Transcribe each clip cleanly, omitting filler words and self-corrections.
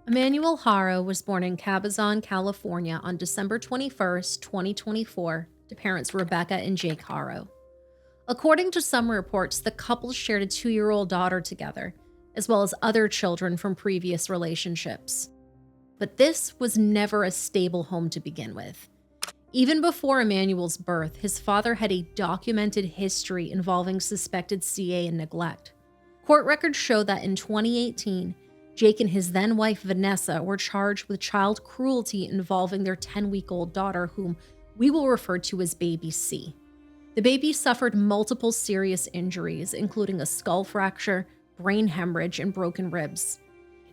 Emmanuel Haro was born in Cabazon, California on December 21st, 2024, to parents Rebecca and Jake Haro. According to some reports, the couple shared a 2-year-old daughter together, as well as other children from previous relationships. But this was never a stable home to begin with. Even before Emmanuel's birth, his father had a documented history involving suspected CA and neglect. Court records show that in 2018, Jake and his then-wife Vanessa were charged with child cruelty involving their 10-week-old daughter, whom we will refer to as Baby C. The baby suffered multiple serious injuries, including a skull fracture, brain hemorrhage, and broken ribs.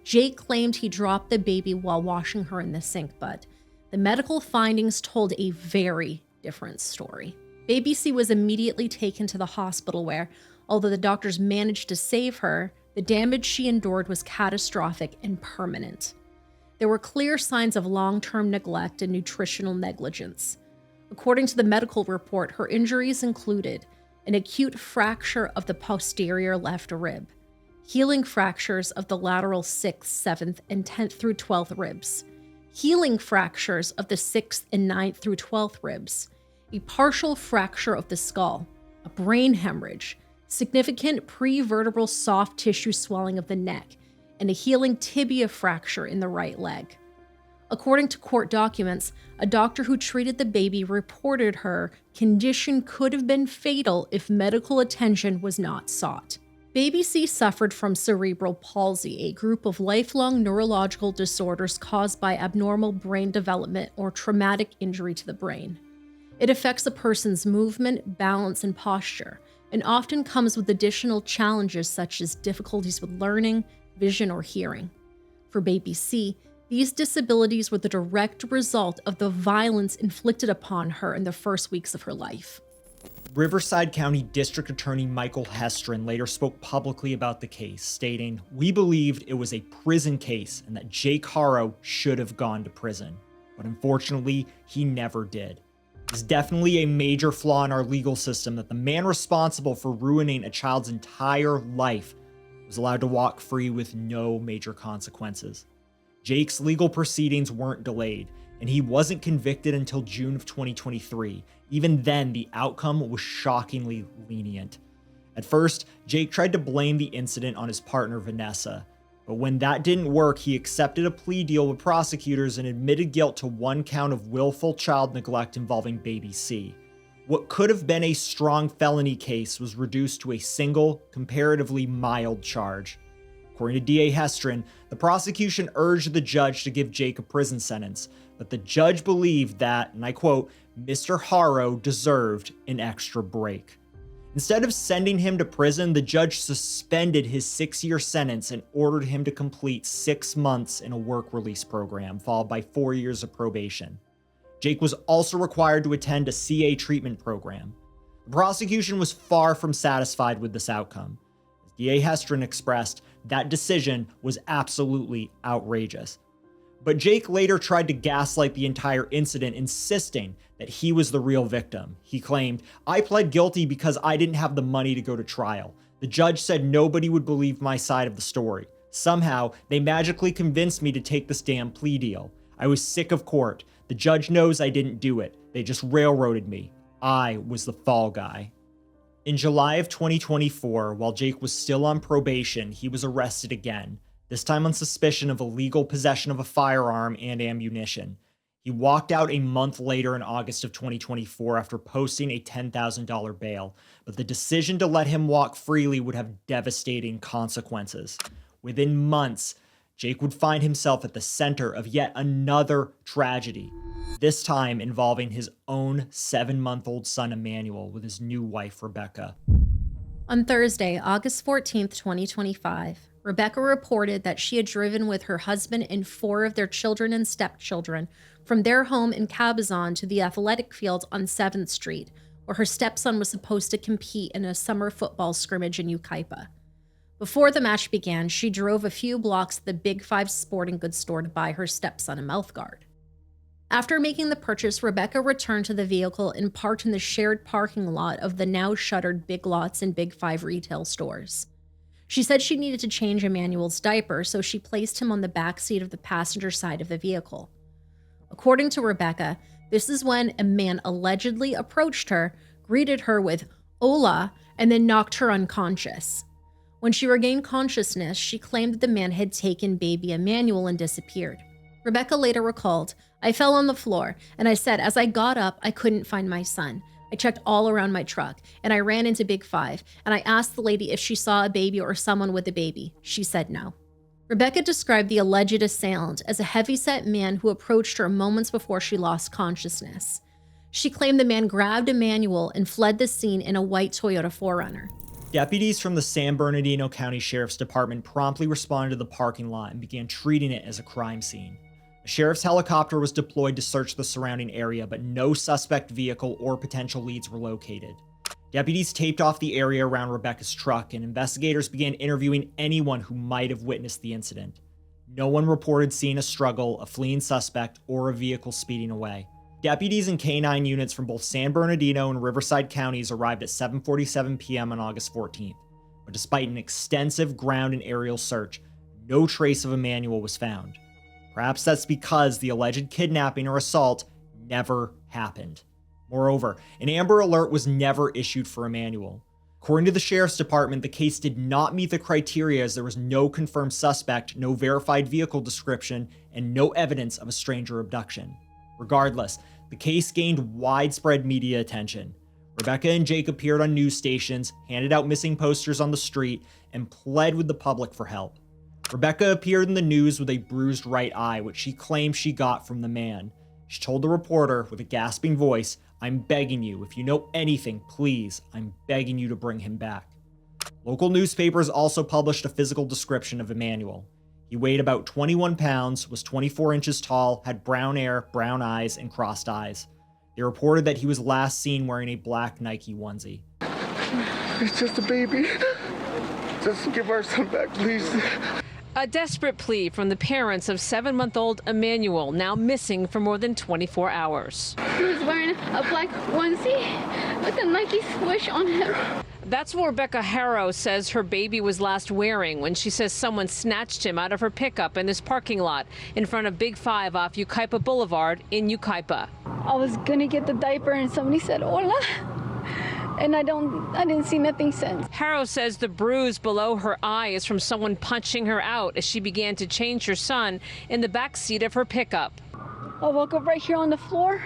Jake claimed he dropped the baby while washing her in the sink, but the medical findings told a very different story. Baby C was immediately taken to the hospital where, although the doctors managed to save her, the damage she endured was catastrophic and permanent. There were clear signs of long-term neglect and nutritional negligence. According to the medical report, her injuries included an acute fracture of the posterior left rib, healing fractures of the lateral 6th, 7th, and 10th through 12th ribs, healing fractures of the 6th and 9th through 12th ribs, a partial fracture of the skull, a brain hemorrhage, significant prevertebral soft tissue swelling of the neck, and a healing tibia fracture in the right leg. According to court documents, a doctor who treated the baby reported her condition could have been fatal if medical attention was not sought. Baby C suffered from cerebral palsy, a group of lifelong neurological disorders caused by abnormal brain development or traumatic injury to the brain. It affects a person's movement, balance, and posture, and often comes with additional challenges such as difficulties with learning, vision, or hearing. For Baby C, these disabilities were the direct result of the violence inflicted upon her in the first weeks of her life. Riverside County District Attorney Michael Hestrin later spoke publicly about the case, stating, "We believed it was a prison case and that Jake Haro should have gone to prison. But unfortunately, he never did. It's definitely a major flaw in our legal system that the man responsible for ruining a child's entire life was allowed to walk free with no major consequences." Jake's legal proceedings weren't delayed, and he wasn't convicted until June of 2023. Even then, the outcome was shockingly lenient. At first, Jake tried to blame the incident on his partner Vanessa, but when that didn't work, he accepted a plea deal with prosecutors and admitted guilt to 1 count of willful child neglect involving Baby C. What could have been a strong felony case was reduced to a single, comparatively mild charge. According to DA Hestrin, the prosecution urged the judge to give Jake a prison sentence, but the judge believed that, and I quote, "Mr. Haro deserved an extra break." Instead of sending him to prison, the judge suspended his 6-year sentence and ordered him to complete 6 months in a work release program, followed by 4 years of probation. Jake was also required to attend a CA treatment program. The prosecution was far from satisfied with this outcome. As DA Hestrin expressed, that decision was absolutely outrageous. But Jake later tried to gaslight the entire incident, insisting that he was the real victim. He claimed, "I pled guilty because I didn't have the money to go to trial. The judge said nobody would believe my side of the story. Somehow, they magically convinced me to take this damn plea deal. I was sick of court. The judge knows I didn't do it. They just railroaded me. I was the fall guy." In July of 2024, while Jake was still on probation, he was arrested again, this time on suspicion of illegal possession of a firearm and ammunition. He walked out a month later in August of 2024 after posting a $10,000 bail, but the decision to let him walk freely would have devastating consequences. Within months, Jake would find himself at the center of yet another tragedy, this time involving his own 7-month-old son Emmanuel with his new wife Rebecca. On Thursday, August 14th, 2025, Rebecca reported that she had driven with her husband and 4 of their children and stepchildren from their home in Cabazon to the athletic field on 7th Street, where her stepson was supposed to compete in a summer football scrimmage in Yucaipa. Before the match began, she drove a few blocks to the Big 5 sporting goods store to buy her stepson a mouthguard. After making the purchase, Rebecca returned to the vehicle and parked in the shared parking lot of the now shuttered Big Lots and Big 5 retail stores. She said she needed to change Emmanuel's diaper, so she placed him on the back seat of the passenger side of the vehicle. According to Rebecca, this is when a man allegedly approached her, greeted her with "Hola," and then knocked her unconscious. When she regained consciousness, she claimed that the man had taken baby Emmanuel and disappeared. Rebecca later recalled, "I fell on the floor, and I said as I got up, I couldn't find my son. I checked all around my truck, and I ran into Big 5, and I asked the lady if she saw a baby or someone with a baby. She said no." Rebecca described the alleged assailant as a heavyset man who approached her moments before she lost consciousness. She claimed the man grabbed Emmanuel and fled the scene in a white Toyota 4Runner. Deputies from the San Bernardino County Sheriff's Department promptly responded to the parking lot and began treating it as a crime scene. A sheriff's helicopter was deployed to search the surrounding area, but no suspect vehicle or potential leads were located. Deputies taped off the area around Rebecca's truck, and investigators began interviewing anyone who might have witnessed the incident. No one reported seeing a struggle, a fleeing suspect, or a vehicle speeding away. Deputies and K-9 units from both San Bernardino and Riverside counties arrived at 7:47 p.m. on August 14th, but despite an extensive ground and aerial search, no trace of Emmanuel was found. Perhaps that's because the alleged kidnapping or assault never happened. Moreover, an Amber Alert was never issued for Emmanuel. According to the Sheriff's Department, the case did not meet the criteria as there was no confirmed suspect, no verified vehicle description, and no evidence of a stranger abduction. Regardless, the case gained widespread media attention. Rebecca and Jake appeared on news stations, handed out missing posters on the street, and pled with the public for help. Rebecca appeared in the news with a bruised right eye, which she claimed she got from the man. She told the reporter with a gasping voice, "I'm begging you, if you know anything, please, I'm begging you to bring him back." Local newspapers also published a physical description of Emmanuel. He weighed about 21 pounds, was 24 inches tall, had brown hair, brown eyes, and crossed eyes. They reported that he was last seen wearing a black Nike onesie. "It's just a baby. Just give our son back, please." A desperate plea from the parents of 7-month-old Emmanuel, now missing for more than 24 hours. He was wearing a black onesie with a Nike swoosh on him. That's what Rebecca Haro says her baby was last wearing when she says someone snatched him out of her pickup in this parking lot in front of Big 5 off Yucaipa Boulevard in Yucaipa. I was gonna get the diaper and somebody said, "Hola." And I didn't see nothing since. Haro says the bruise below her eye is from someone punching her out as she began to change her son in the back seat of her pickup. I woke up right here on the floor,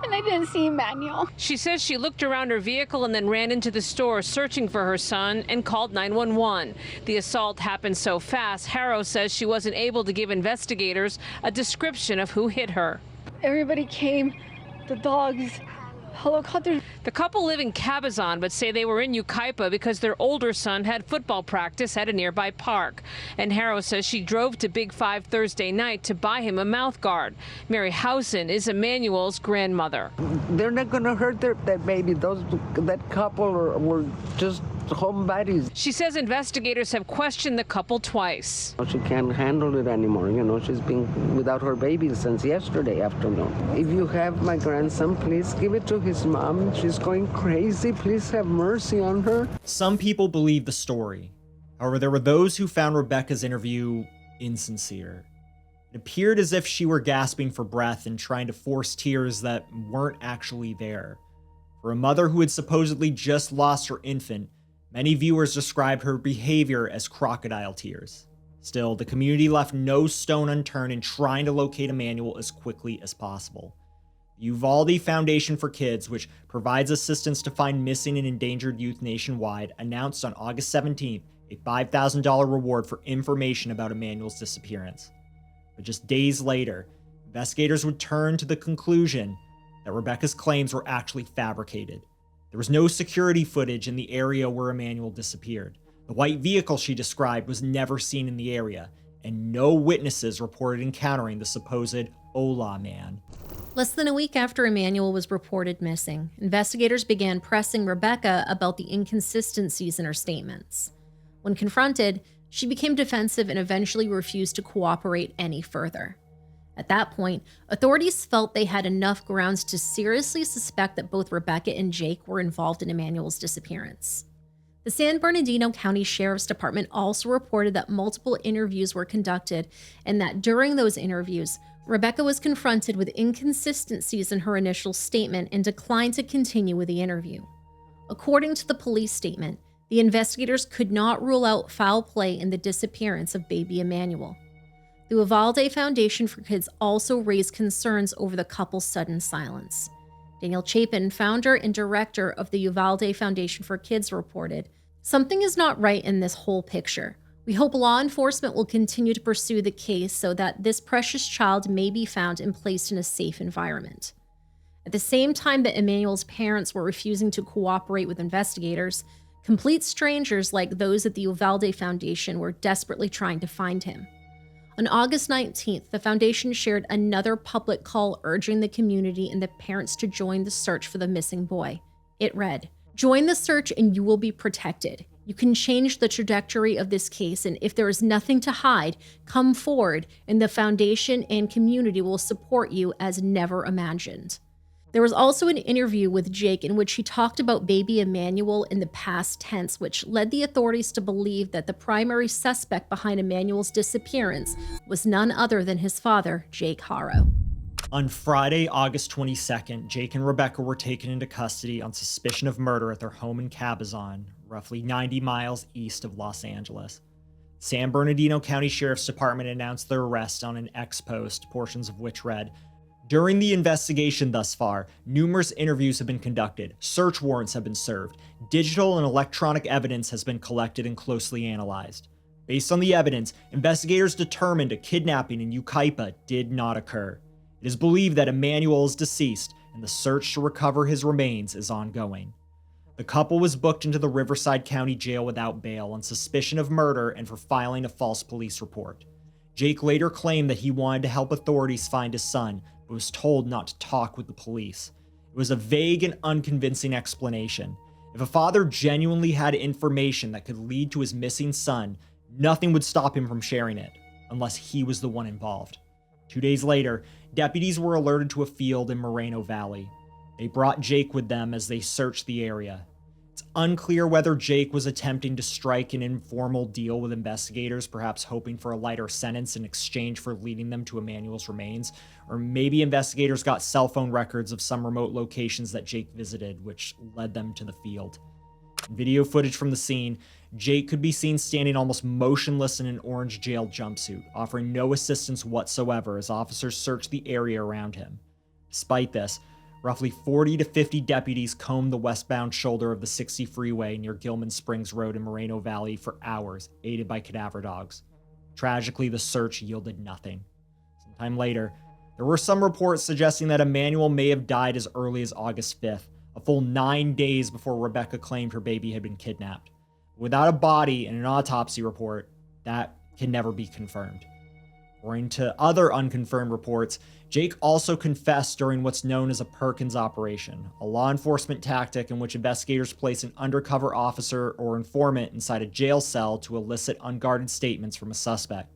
and I didn't see Emmanuel. She says she looked around her vehicle and then ran into the store searching for her son and called 911. The assault happened so fast, Haro says she wasn't able to give investigators a description of who hit her. Everybody came, the dogs, helicopter. The couple live in Cabazon but say they were in Yucaipa because their older son had football practice at a nearby park. And Haro says she drove to Big 5 Thursday night to buy him a mouth guard. Mary Housen is Emmanuel's grandmother. They're not going to hurt that baby. That couple were just homebodies. She says investigators have questioned the couple twice. She can't handle it anymore. You know, she's been without her baby since yesterday afternoon. If you have my grandson, please give it to his mom. She's going crazy. Please have mercy on her. Some people believe the story. However, there were those who found Rebecca's interview insincere. It appeared as if she were gasping for breath and trying to force tears that weren't actually there. For a mother who had supposedly just lost her infant, many viewers described her behavior as crocodile tears. Still, the community left no stone unturned in trying to locate Emmanuel as quickly as possible. The Uvalde Foundation for Kids, which provides assistance to find missing and endangered youth nationwide, announced on August 17th a $5,000 reward for information about Emmanuel's disappearance. But just days later, investigators would turn to the conclusion that Rebecca's claims were actually fabricated. There was no security footage in the area where Emmanuel disappeared. The white vehicle she described was never seen in the area, and no witnesses reported encountering the supposed Hola man. Less than a week after Emmanuel was reported missing, investigators began pressing Rebecca about the inconsistencies in her statements. When confronted, she became defensive and eventually refused to cooperate any further. At that point, authorities felt they had enough grounds to seriously suspect that both Rebecca and Jake were involved in Emmanuel's disappearance. The San Bernardino County Sheriff's Department also reported that multiple interviews were conducted and that during those interviews, Rebecca was confronted with inconsistencies in her initial statement and declined to continue with the interview. According to the police statement, the investigators could not rule out foul play in the disappearance of baby Emmanuel. The Uvalde Foundation for Kids also raised concerns over the couple's sudden silence. Daniel Chapin, founder and director of the Uvalde Foundation for Kids, reported, "Something is not right in this whole picture. We hope law enforcement will continue to pursue the case so that this precious child may be found and placed in a safe environment." At the same time that Emmanuel's parents were refusing to cooperate with investigators, complete strangers like those at the Uvalde Foundation were desperately trying to find him. On August 19th, the foundation shared another public call urging the community and the parents to join the search for the missing boy. It read, "Join the search and you will be protected. You can change the trajectory of this case, and if there is nothing to hide, come forward and the foundation and community will support you as never imagined." There was also an interview with Jake in which he talked about baby Emmanuel in the past tense, which led the authorities to believe that the primary suspect behind Emmanuel's disappearance was none other than his father, Jake Haro. On Friday, August 22nd, Jake and Rebecca were taken into custody on suspicion of murder at their home in Cabazon, roughly 90 miles east of Los Angeles. San Bernardino County Sheriff's Department announced their arrest on an X post, portions of which read, "During the investigation thus far, numerous interviews have been conducted, search warrants have been served, digital and electronic evidence has been collected and closely analyzed. Based on the evidence, investigators determined a kidnapping in Yucaipa did not occur. It is believed that Emmanuel is deceased, and the search to recover his remains is ongoing." The couple was booked into the Riverside County Jail without bail on suspicion of murder and for filing a false police report. Jake later claimed that he wanted to help authorities find his son, but was told not to talk with the police. It was a vague and unconvincing explanation. If a father genuinely had information that could lead to his missing son, nothing would stop him from sharing it, unless he was the one involved. 2 days later, deputies were alerted to a field in Moreno Valley. They brought Jake with them as they searched the area. It's unclear whether Jake was attempting to strike an informal deal with investigators, perhaps hoping for a lighter sentence in exchange for leading them to Emmanuel's remains, or maybe investigators got cell phone records of some remote locations that Jake visited, which led them to the field. In video footage from the scene, Jake could be seen standing almost motionless in an orange jail jumpsuit, offering no assistance whatsoever as officers searched the area around him. Despite this, roughly 40 to 50 deputies combed the westbound shoulder of the 60 freeway near Gilman Springs Road in Moreno Valley for hours, aided by cadaver dogs. Tragically, the search yielded nothing. Sometime later, there were some reports suggesting that Emmanuel may have died as early as August 5th, a full 9 days before Rebecca claimed her baby had been kidnapped. Without a body and an autopsy report, that can never be confirmed. According to other unconfirmed reports, Jake also confessed during what's known as a Perkins operation, a law enforcement tactic in which investigators place an undercover officer or informant inside a jail cell to elicit unguarded statements from a suspect.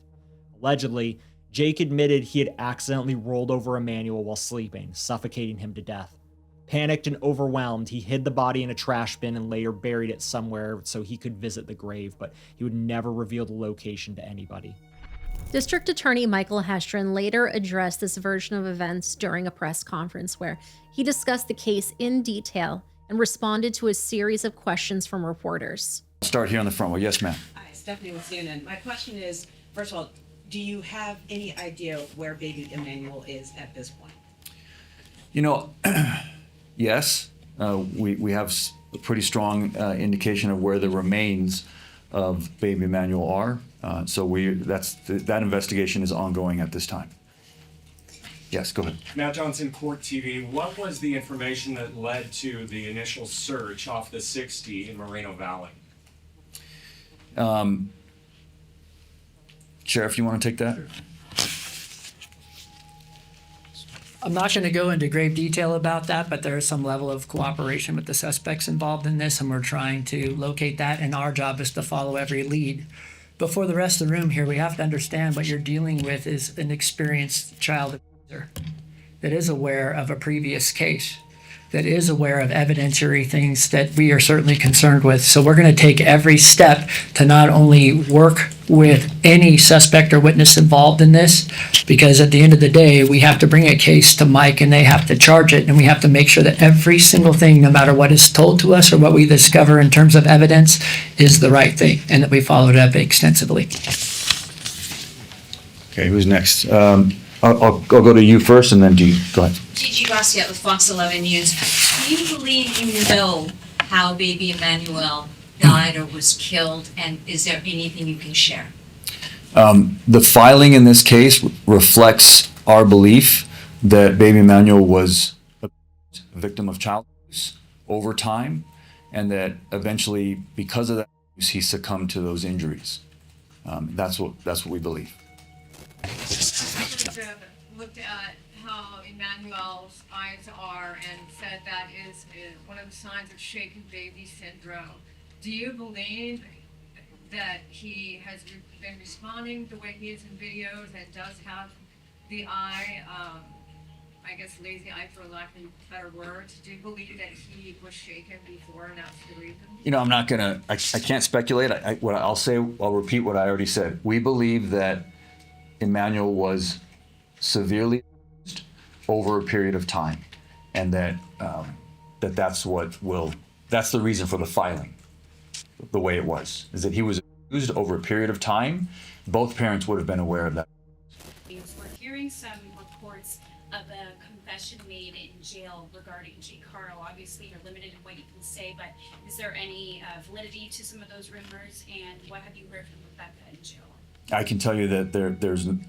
Allegedly, Jake admitted he had accidentally rolled over Emmanuel while sleeping, suffocating him to death. Panicked and overwhelmed, he hid the body in a trash bin and later buried it somewhere so he could visit the grave, but he would never reveal the location to anybody. District Attorney Michael Hestrin later addressed this version of events during a press conference where he discussed the case in detail and responded to a series of questions from reporters. I'll start here on the front row. Yes, ma'am. Hi, Stephanie with CNN. My question is, first of all, do you have any idea where baby Emmanuel is at this point? You know, yes, we have a pretty strong indication of where the remains of baby Emmanuel are. So that investigation is ongoing at this time. Yes, go ahead. Matt Johnson, Court TV. What was the information that led to the initial search off the 60 in Moreno Valley? Sheriff, you want to take that? I'm not going to go into grave detail about that, but there is some level of cooperation with the suspects involved in this, and we're trying to locate that, and our job is to follow every lead. But for the rest of the room here, we have to understand what you're dealing with is an experienced child abuser that is aware of a previous case. that is aware of evidentiary things that we are certainly concerned with. So we're going to take every step to not only work with any suspect or witness involved in this, because at the end of the day, we have to bring a case to Mike and they have to charge it, and we have to make sure that every single thing, no matter what is told to us or what we discover in terms of evidence, is the right thing, and that we follow it up extensively. Okay, who's next? I'll go to you first, and then do you. Go ahead. Gigi Garcia with Fox 11 News. Do you believe you know how baby Emmanuel died or was killed, and is there anything you can share? The filing in this case reflects our belief that baby Emmanuel was a victim of child abuse over time, and that eventually, because of that abuse, he succumbed to those injuries. That's what we believe. Looked at how Emmanuel's eyes are and said that is one of the signs of shaken baby syndrome. Do you believe that he has been responding the way he is in videos and does have the eye, I guess lazy eye for lack of better words? Do you believe that he was shaken before and that's the reason? You know, I can't speculate. I'll repeat what I already said. We believe that Emmanuel was severely abused over a period of time, and that's the reason for the filing, the way it was, is that he was abused over a period of time. Both parents would have been aware of that. We're hearing some reports of a confession made in jail regarding Jake Haro. Obviously, you're limited in what you can say, but is there any validity to some of those rumors, and what have you heard from Rebecca in jail? I can tell you that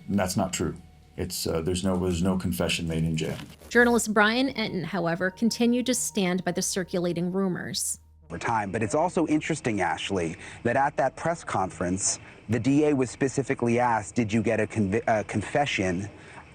that's not true. There's no confession made in jail. Journalist Brian Enton, however, continued to stand by the circulating rumors. Over time, but it's also interesting, Ashley, that at that press conference, the DA was specifically asked, did you get a confession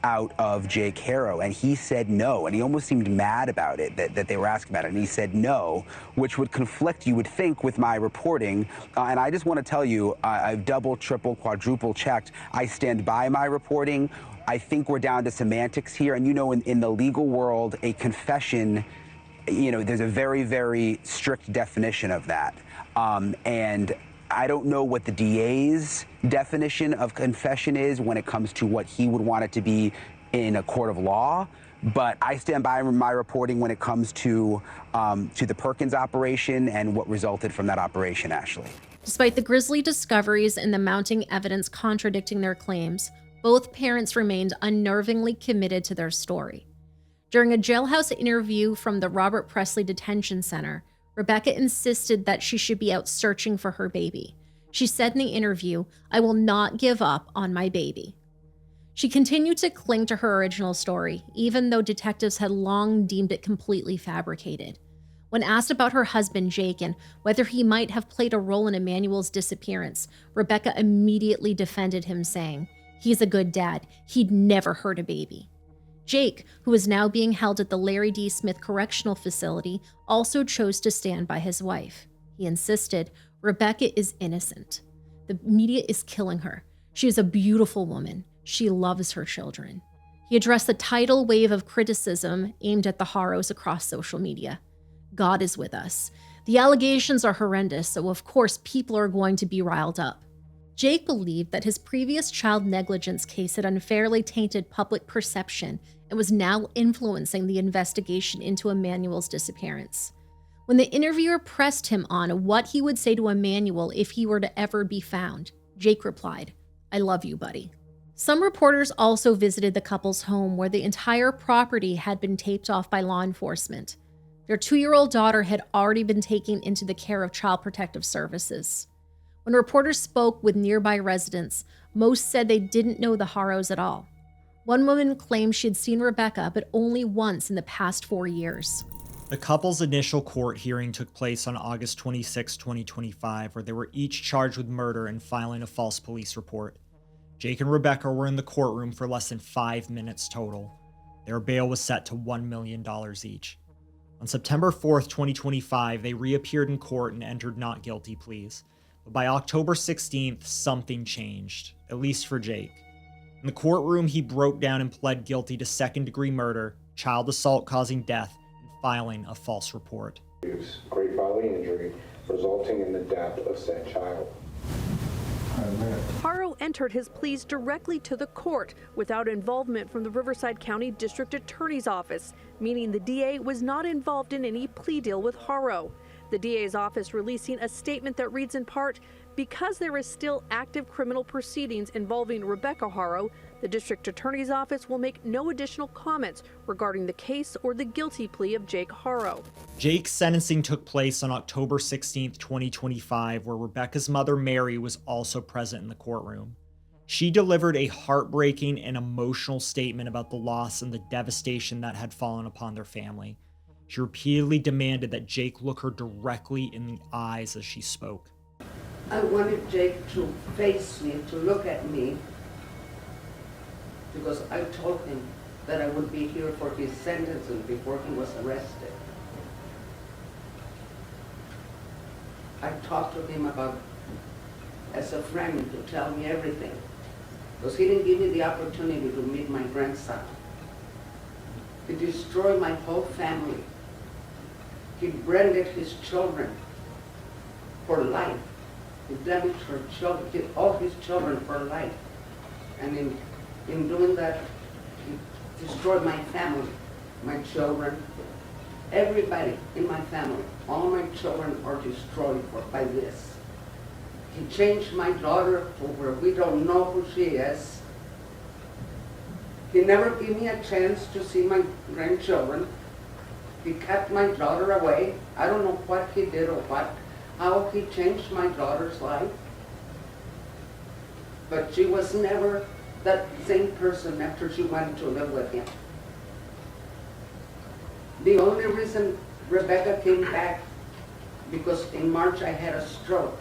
out of Jake Haro? And he said no, and he almost seemed mad about it, that they were asking about it, and he said no, which would conflict, you would think, with my reporting. And I just want to tell you, I've double, triple, quadruple checked. I stand by my reporting. I think we're down to semantics here, and you know, in the legal world, a confession, you know, there's a very, very strict definition of that. And I don't know what the DA's definition of confession is when it comes to what he would want it to be in a court of law, but I stand by my reporting when it comes to the Perkins operation and what resulted from that operation, Ashley. Despite the grisly discoveries and the mounting evidence contradicting their claims, both parents remained unnervingly committed to their story. During a jailhouse interview from the Robert Presley Detention Center, Rebecca insisted that she should be out searching for her baby. She said in the interview, "I will not give up on my baby." She continued to cling to her original story, even though detectives had long deemed it completely fabricated. When asked about her husband, Jake, and whether he might have played a role in Emmanuel's disappearance, Rebecca immediately defended him, saying, "He's a good dad. He'd never hurt a baby." Jake, who is now being held at the Larry D. Smith Correctional Facility, also chose to stand by his wife. He insisted, "Rebecca is innocent. The media is killing her. She is a beautiful woman. She loves her children." He addressed the tidal wave of criticism aimed at the Haros across social media. "God is with us. The allegations are horrendous, so of course people are going to be riled up." Jake believed that his previous child negligence case had unfairly tainted public perception and was now influencing the investigation into Emmanuel's disappearance. When the interviewer pressed him on what he would say to Emmanuel if he were to ever be found, Jake replied, "I love you, buddy." Some reporters also visited the couple's home, where the entire property had been taped off by law enforcement. Their 2-year-old daughter had already been taken into the care of Child Protective Services. When reporters spoke with nearby residents, most said they didn't know the Haros at all. One woman claimed she had seen Rebecca, but only once in the past 4 years. The couple's initial court hearing took place on August 26, 2025, where they were each charged with murder and filing a false police report. Jake and Rebecca were in the courtroom for less than 5 minutes total. Their bail was set to $1 million each. On September 4th, 2025, they reappeared in court and entered not guilty pleas. But by October 16th, something changed, at least for Jake. In the courtroom, he broke down and pled guilty to second-degree murder, child assault causing death, and filing a false report. Great bodily injury resulting in the death of said child. Haro entered his pleas directly to the court without involvement from the Riverside County District Attorney's Office, meaning the DA was not involved in any plea deal with Haro. The DA's office releasing a statement that reads in part, because there is still active criminal proceedings involving Rebecca Haro, the District Attorney's Office will make no additional comments regarding the case or the guilty plea of Jake Haro. Jake's sentencing took place on October 16, 2025, where Rebecca's mother, Mary, was also present in the courtroom. She delivered a heartbreaking and emotional statement about the loss and the devastation that had fallen upon their family. She repeatedly demanded that Jake look her directly in the eyes as she spoke. I wanted Jake to face me, to look at me, because I told him that I would be here for his sentencing before he was arrested. I talked to him about, as a friend, to tell me everything, because he didn't give me the opportunity to meet my grandson. He destroyed my whole family. He branded his children for life. He damaged all his children for life. And in doing that, he destroyed my family, my children, everybody in my family. All my children are destroyed by this. He changed my daughter to where we don't know who she is. He never gave me a chance to see my grandchildren. He kept my daughter away. I don't know what he did or how he changed my daughter's life. But she was never that same person after she went to live with him. The only reason Rebecca came back, because in March I had a stroke.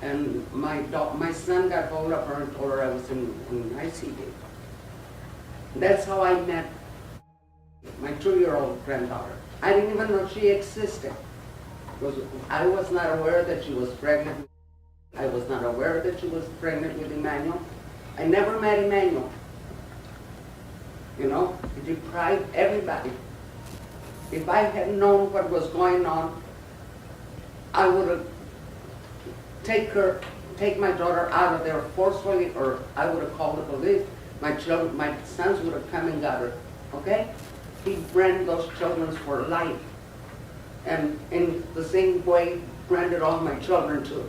And my son got hold of her and told her I was in ICU. That's how I met my 2-year-old granddaughter. I didn't even know she existed. I was not aware that she was pregnant. I was not aware that she was pregnant with Emmanuel. I never met Emmanuel. You know, he deprived everybody. If I had known what was going on, I would have take my daughter out of there forcefully, or I would have called the police. My sons would have come and got her, okay? He branded those children for life. And in the same way, branded all my children too.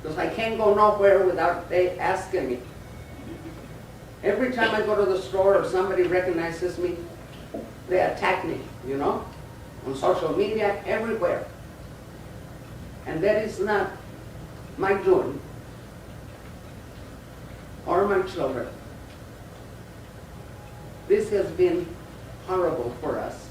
Because I can't go nowhere without they asking me. Every time I go to the store or somebody recognizes me, they attack me, you know? On social media, everywhere. And that is not my doing, or my children. This has been horrible for us.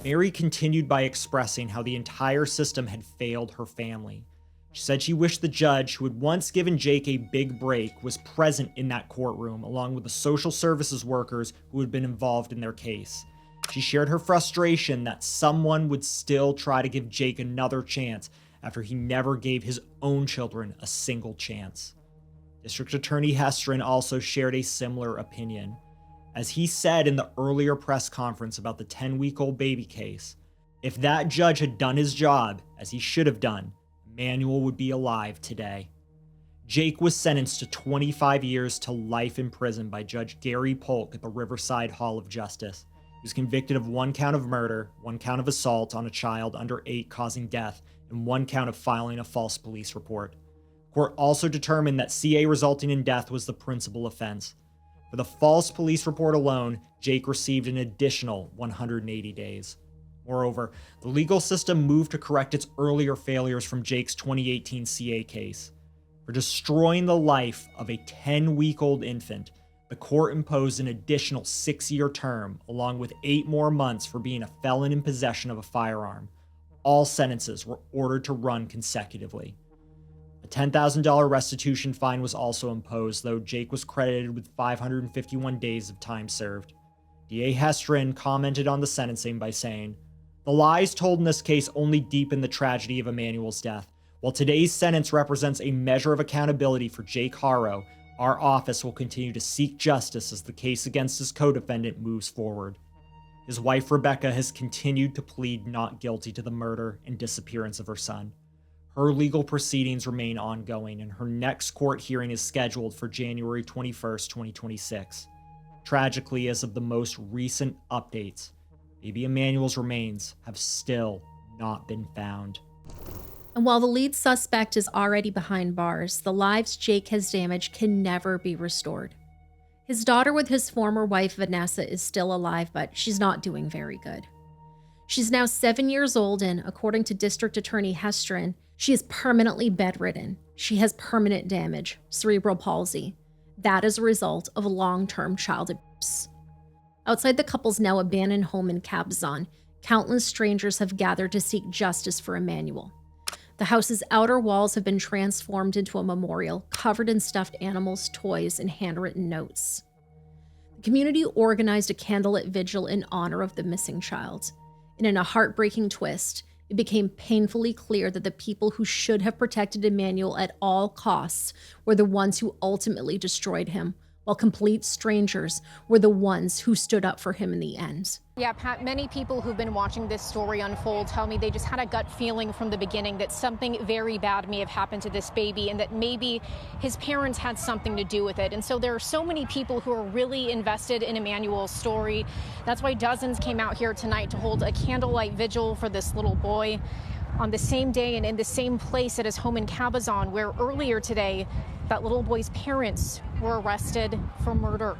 Mary continued by expressing how the entire system had failed her family. She said she wished the judge, who had once given Jake a big break, was present in that courtroom, along with the social services workers who had been involved in their case. She shared her frustration that someone would still try to give Jake another chance after he never gave his own children a single chance. District Attorney Hestrin also shared a similar opinion. As he said in the earlier press conference about the 10-week-old baby case, if that judge had done his job, as he should have done, Emmanuel would be alive today. Jake was sentenced to 25 years to life in prison by Judge Gary Polk at the Riverside Hall of Justice. He was convicted of 1 count of murder, 1 count of assault on a child under 8 causing death, and 1 count of filing a false police report. Court also determined that CA resulting in death was the principal offense. For the false police report alone, Jake received an additional 180 days. Moreover, the legal system moved to correct its earlier failures from Jake's 2018 CA case. For destroying the life of a 10-week-old infant, the court imposed an additional 6-year term, along with 8 more months for being a felon in possession of a firearm. All sentences were ordered to run consecutively. A $10,000 restitution fine was also imposed, though Jake was credited with 551 days of time served. DA Hestrin commented on the sentencing by saying, "The lies told in this case only deepen the tragedy of Emmanuel's death. While today's sentence represents a measure of accountability for Jake Haro, our office will continue to seek justice as the case against his co-defendant moves forward." his wife Rebecca has continued to plead not guilty to the murder and disappearance of her son. Her legal proceedings remain ongoing, and her next court hearing is scheduled for January 21st, 2026. Tragically, as of the most recent updates, baby Emmanuel's remains have still not been found. And while the lead suspect is already behind bars, the lives Jake has damaged can never be restored. His daughter with his former wife Vanessa is still alive, but she's not doing very good. She's now 7 years old, and according to District Attorney Hestrin, she is permanently bedridden. She has permanent damage, cerebral palsy. That is a result of long-term child abuse. Outside the couple's now abandoned home in Cabazon, countless strangers have gathered to seek justice for Emmanuel. The house's outer walls have been transformed into a memorial covered in stuffed animals, toys, and handwritten notes. The community organized a candlelit vigil in honor of the missing child. And in a heartbreaking twist, it became painfully clear that the people who should have protected Emmanuel at all costs were the ones who ultimately destroyed him, while complete strangers were the ones who stood up for him in the end. Yeah, Pat, many people who've been watching this story unfold tell me they just had a gut feeling from the beginning that something very bad may have happened to this baby and that maybe his parents had something to do with it. And so there are so many people who are really invested in Emmanuel's story. That's why dozens came out here tonight to hold a candlelight vigil for this little boy on the same day and in the same place at his home in Cabazon, where earlier today, that little boy's parents were arrested for murder.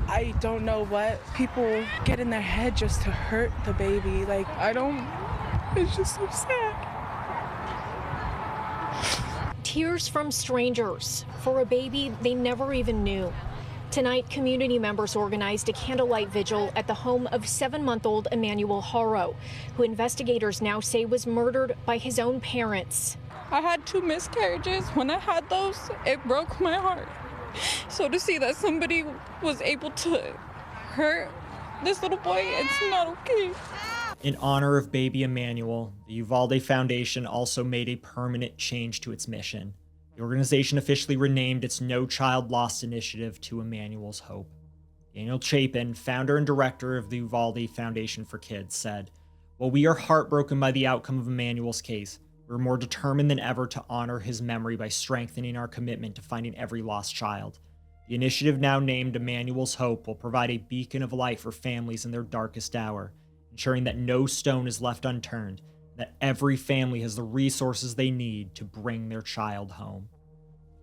I don't know what people get in their head just to hurt the baby. Like, it's just so sad. Tears from strangers for a baby they never even knew. Tonight, community members organized a candlelight vigil at the home of 7-month-old Emmanuel Haro, who investigators now say was murdered by his own parents. I had 2 miscarriages. When I had those, it broke my heart. So to see that somebody was able to hurt this little boy, it's not okay. In honor of baby Emmanuel, the Uvalde Foundation also made a permanent change to its mission. The organization officially renamed its No Child Lost initiative to Emmanuel's Hope. Daniel Chapin, founder and director of the Uvalde Foundation for Kids, said, "While we are heartbroken by the outcome of Emmanuel's case, we're more determined than ever to honor his memory by strengthening our commitment to finding every lost child. The initiative, now named Emmanuel's Hope, will provide a beacon of light for families in their darkest hour, ensuring that no stone is left unturned, that every family has the resources they need to bring their child home."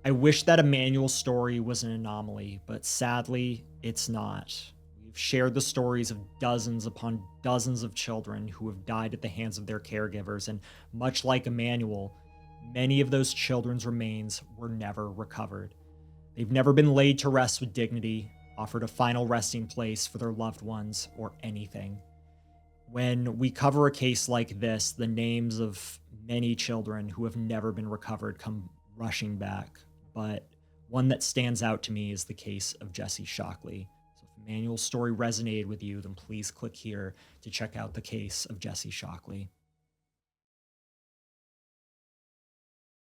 I wish that Emmanuel's story was an anomaly, but sadly, it's not. We've shared the stories of dozens upon dozens of children who have died at the hands of their caregivers, and much like Emmanuel, many of those children's remains were never recovered. They've never been laid to rest with dignity, offered a final resting place for their loved ones, or anything. When we cover a case like this, the names of many children who have never been recovered come rushing back, but one that stands out to me is the case of Jesse Shockley. So if Emmanuel's story resonated with you, then please click here to check out the case of Jesse Shockley.